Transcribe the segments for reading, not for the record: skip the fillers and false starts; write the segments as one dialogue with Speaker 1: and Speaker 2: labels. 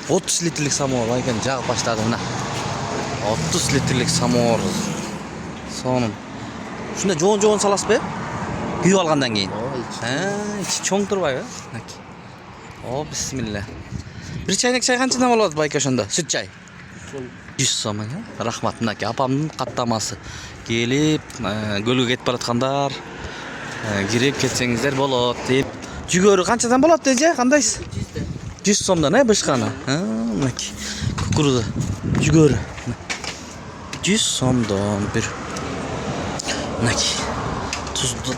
Speaker 1: 30 litrlik самовар бар екен, жағып баштады мына. 30 litrlik самовар. Соның. Шунда жоон саласыз бе? Күйіп алғандан кейін. Içi чоң тұрбай, О, бисмилла. Bir çaynak çay қаншадан болады байка ошондо? Сүт чай. 100 сом, рахмат. Мынаки апамдын каттамасы. Келип, көлгө кетип бараткандар, кирип кетсеңиздер болот деп. Жүгөрү канчадан болот деже? Кандайсыз? 100 сомдон, бышканы. Мынаки. Кукуруза. Жүгөрү. 100 сомдон бир. Мынаки.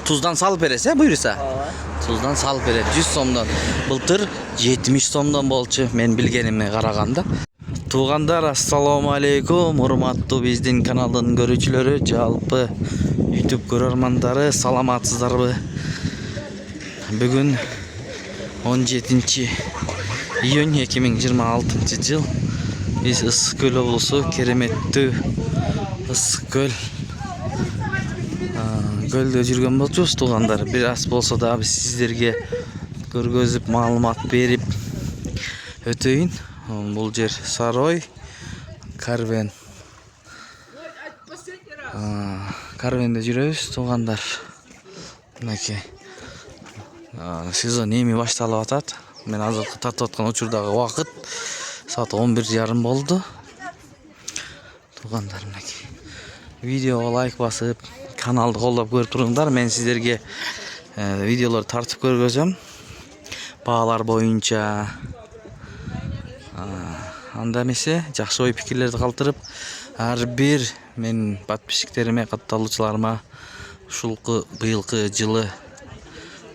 Speaker 1: Tuzdan salып бересиз, буйруса? Tuzdan salып берет 100 сомдон. Былтыр 70 сомдон болчу, мен билгениме караганда. Туугандар, ассаламу алейкум. Урматтуу биздин каналдын көрүүчүлөрү, жалпы YouTube көрөрмандары, саламатсыздарбы? Бүгүн 17 июнь 2026 жыл. Биз Ысык Көл облусу, кереметтүү Ысык Көл көлдө жүргөн болчубуз, туугандар. Бир аз болсо да биз сиздерге көргөзүп, маалымат берип өтөйүн. Бул жер Сарой, Карвен. Карвенде жүрөбүз, туугандар. Мынакей. Сезон эми башталып атат. Мен азыркы тартып аткан учурдагы убакыт саат 11:30 болду. Туугандар, мынакей. Видеого лайк басып, каналды колдоп көрүп туруңдар. Мен сиздерге видеолор тартып көргөзөм. Баалар боюнча. Анда эмесе, жакшы ой пикирлерди калтырып, ар бир мен подписчиктериме, катталуучуларыма ушулку быйылкы жылы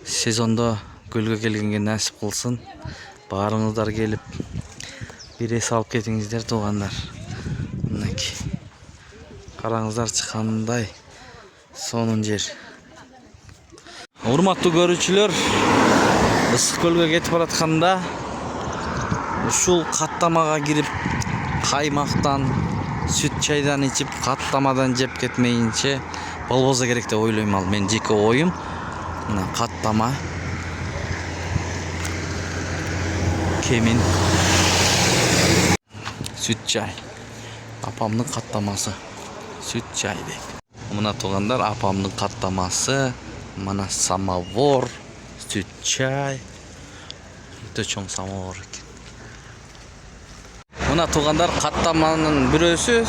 Speaker 1: сезондо көлгө келгенге насип кылсын. Баарыңыздар келип бир эс алып кетиңиздер, туугандар. Мынакей. Караңыздарчы кандай сонун жер. Урматтуу көрүүчүлөр, Ысык Көлгө кетип баратканда ушул каттамага кирип, каймактан, сүт чайдан ичип, каттамадан жеп кетмейинче болбосо керек деп ойлойм. Ал мен жеке оюм. Мына каттама, кемин, сүт чай. Апамдын каттамасы сүт чай деп. Мына туугандар, апамдын каттамасы, мына самовар, сүт чай. Өтө чоң самовар экен. Мына туугандар, каттаманын бирөөсү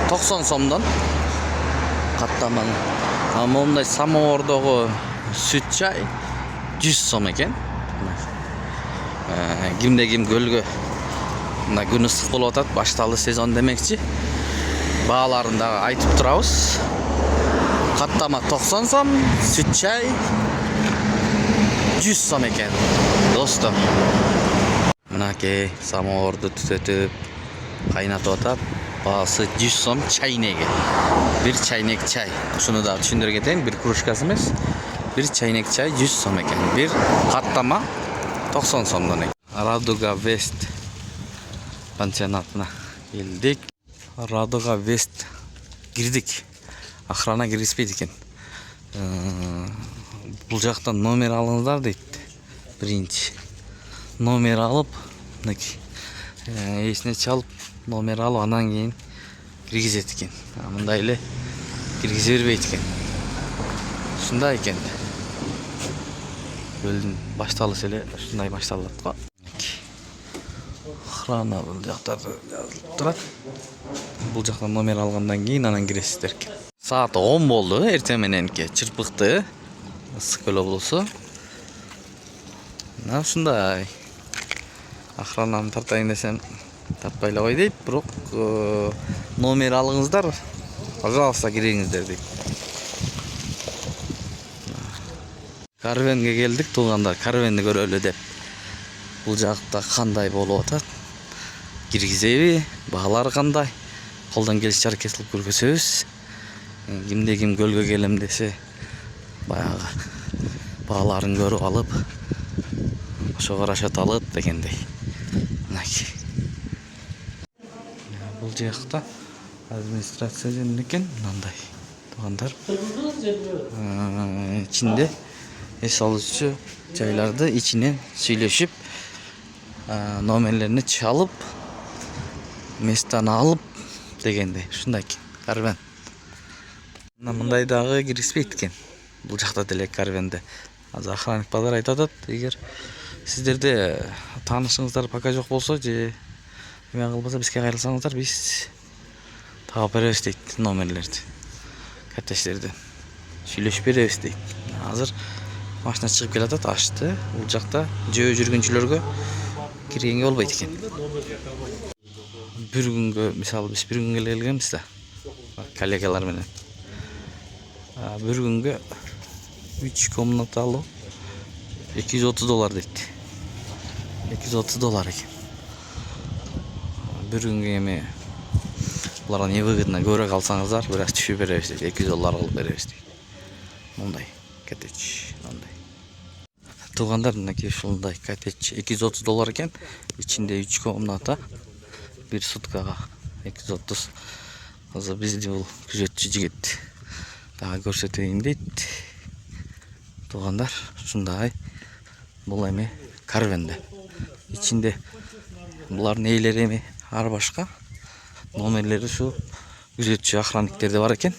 Speaker 1: 90 сомдон. Каттаманын. Мондай самовардагы сүт чай 100 сом экен. Кимде ким көлгө мына күн ысык болуп атат, башталды сезон демекчи. Бааларын да айтып турабыз. Каттама 90 сом, сүт чай 100 сом экен. Достор, мынакей самоварды түтөтүп, кайнатып атат. Баасы 100 сом чайнеги. Бир чайнек чай. Ушуну да түшүндүрө кетейин, бир кружкасы эмес. Бир чайнек чай 100 сом экен. Бир каттама 90 сомдон экен. Радуга Вест пансионатына келдик. Радуга Вест кирдик. Охрана киргизбейт экен. Бул жактан номер алыңыздар дейт. Биринчи номер алып, мынакей эсине чалып, номер алып, анан кийин киргизет экен. Мындай эле киргизе бербейт экен. Ушундай экен. Көлдүн башталышы эле ушундай башталат го. Охрана бул жакта жазылып турат. Бул жактан номер алгандан кийин анан киресиздер экен. Саат 10 болду, эртең мененки чырпыкты. Ысык Көл облусу. Мына ушундай. Охрананы тартайын десем тартпай эле кой дейт, бирок номер алыңыздар, пожалуйста кириңиздер дейт. Карвенге келдик, туугандар. Карвенди көрөлү деп. Бул жакта кандай болуп атат? Киргизеби? Баалар кандай? Колдон келишинче аракет кылып көргөзөбүз. Кимде ким көлгө келем десе, баягы бааларын көрүп алып, ошого расчет алып дегендей. Мынакей. Бул жакта администрация жөнүндө экен, мындай. Туугандар. Ичинде эс алуучу жайларды ичинен сүйлөшүп номерлерини чалып местаны алып дегенде ушундай экен карвен. Мындай дагы киргизбейт экен бул жакта деле карвенде. Азыр охранник базар айтып атат, эгер сиздерде таанышыңыздар пока жок болсо же эме кылбаса бизге кайрылсаңыздар биз таап беребиз дейт номерлерди. Каттештерден сүйлөшүп беребиз дейт. Азыр машина чыгып келатат, ачты. Бул жакта жөө жүргүнчүлөргө киргенге болбойт экен. Бир күнгө, мисалы биз бир күнгө келгенбиз да, коллегалар менен. Бир күнгө 3 комнаталуу $230 дейт. $230 экен. Бир күнгө эми буларга невыгодно, көбүрөөк алсаңыздар, бир аз түшүп беребиз дейт. $200 кылып беребиз дейт. Мындай коттедж, мындай. Туугандар, мынакей ушундай коттедж $230 экен. Ичинде 3 комната, бир суткага 230. Азыр бизди бул күзөтчү жигит дагы көрсөтөйүн дейт. Туугандар, ушундай бул эми карвенде. Ичинде булардын ээлери эми ар башка, номерлери ушу күзөтчү охранниктерде бар экен.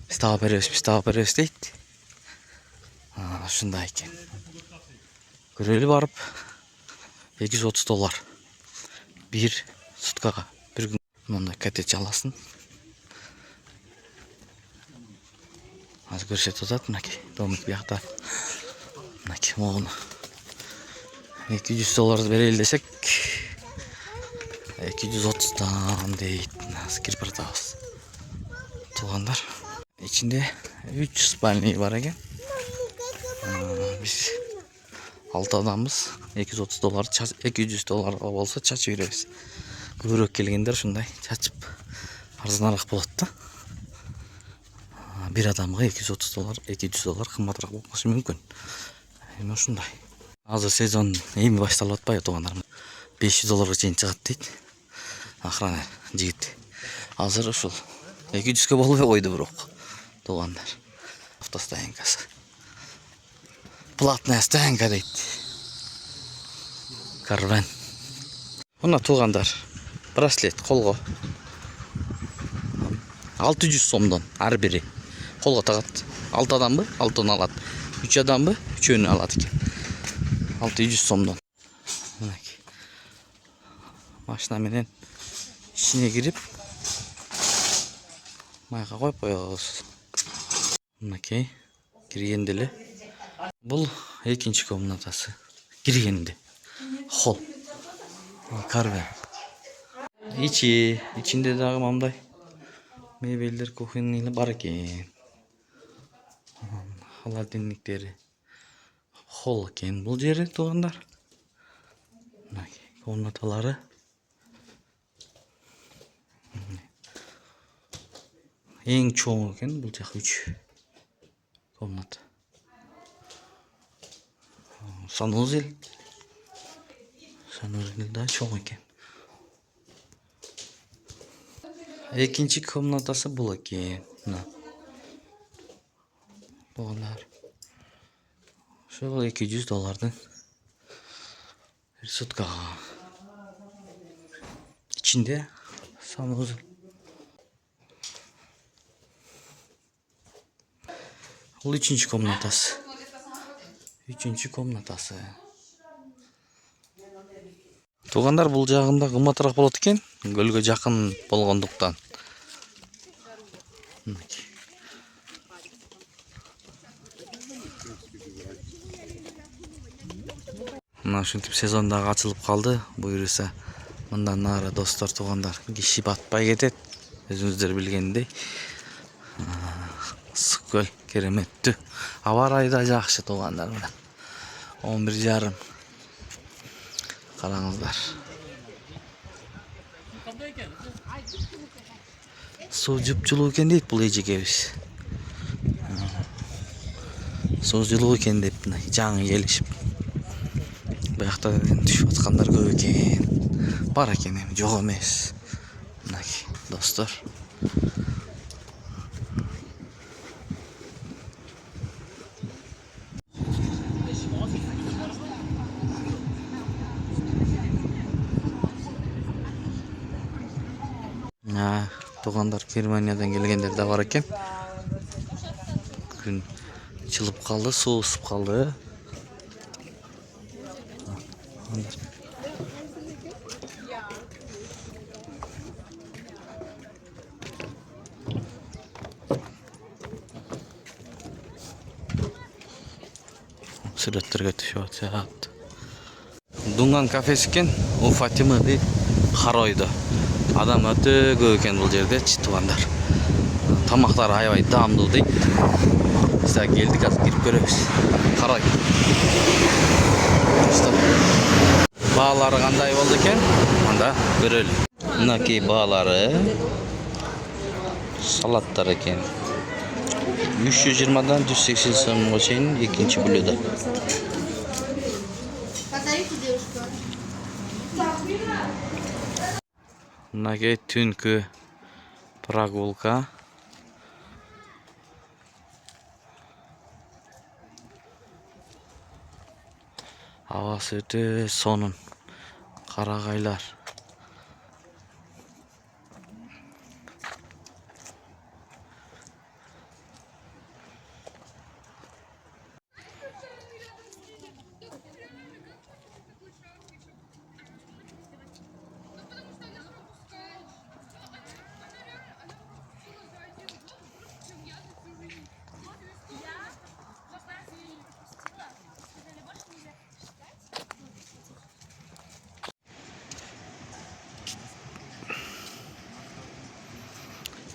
Speaker 1: Биз таап беребиз дейт. Ушундай экен. Көрөлү барып $230 бир суткага, бир күн мындай коттедж аласың. Азыр көрсөтүп атат, мынакей домик биякта. Мынакей могуну $200 берели десек, 230 дейт. Азыр кирип баратабыз. Туугандар, ичинде 3 спальный бар экен. Биз 6 адамбыз. $200 болсо чачып беребиз. Көбүрөөк келгендер ушундай чачып арзаныраак болот да. Бир адамга $200 кымбатыраак болушу мүмкүн. Эми ушундай. Азыр сезон эми башталып атпайбы туугандар? $500 чейин чыгат дейт охрана жигит. Азыр ушул 200ге болбой койду бирок туугандар. Автостоянкасы. Платная стоянка дейт. Карвен. Мына туугандар, браслет колго 600 сомдон ар бири. Колго тагат. 6 адамбы? 6-ны алат. 3 адамбы? 3-өнү алат экен. 600 сомдон. Мынакей. Машина менен ичине кирип майга коюп коебуз. Мынакей киргенде эле. Бул экинчи комнатасы. Киргенде. Холл. Карвен. Ичинде дагы мындай мебелдер, кухонялар бар экен. Холодильниктери. Холл экен бул жери туугандар. Мынакей комнаталары. Эң чоң экен бул жак 3 комната. Санузел да чоң экен. Экинчи комнатасы бул экен. Мына. Туугандар. Ошол $200 бир суткага. Ичинде санузел. Бул 3-нчи комнатасы. 3-нчи комнатасы. Туугандар, бул жагында кымбатыраак болот экен, көлгө жакын болгондуктан. Мына ушинтип сезон дагы ачылып калды. Буюрса мындан нары достор, туугандар, киши батпай кетет. Өзүңүздөр билгендей. Ысык көл кереметтүү. Аба ырайы да жакшы туугандар. Мына 11:30. Караңыздар. Суу жупчулуу экен дейт бул эжекебиз. Суу жылуу экен деп жаңы келишип. Буякта түшүп аткандар көп экен. Бар экен, эми жок эмес. Мынакей достор. Тугандар Германиядан келгендер да бар екен. Күн жылып қалды, су ысып қалды. Сүрөттөргө түшүп атышат. Дунган кафеси экен, Фатима дейт, Харойдо. Адам өтө көп экен бул жердечи, туугандар. Тамактары аябай даамдуу дейт. Биз да келдик, азыр кирип көрөбүз. Карай. Баалары кандай болду экен? Анда көрөлү. Мынакей баалары. Салаттар экен. 320-дан 180 сомго чейин экинчи бүлөдө. Мынакей түнкү прогулка. Абасы өтө сонун. Карагайлар.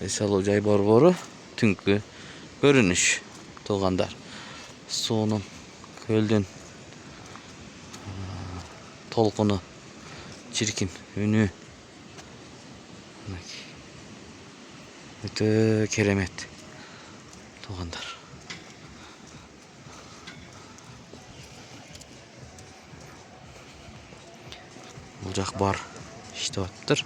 Speaker 1: Эсалуу жай борбору, түнкү көрүнүш. Туугандар. Суунун, көлдүн толкуну, чиркин үнү. Өтө керемет. Туугандар. Бул жак бар иштеп атыптыр.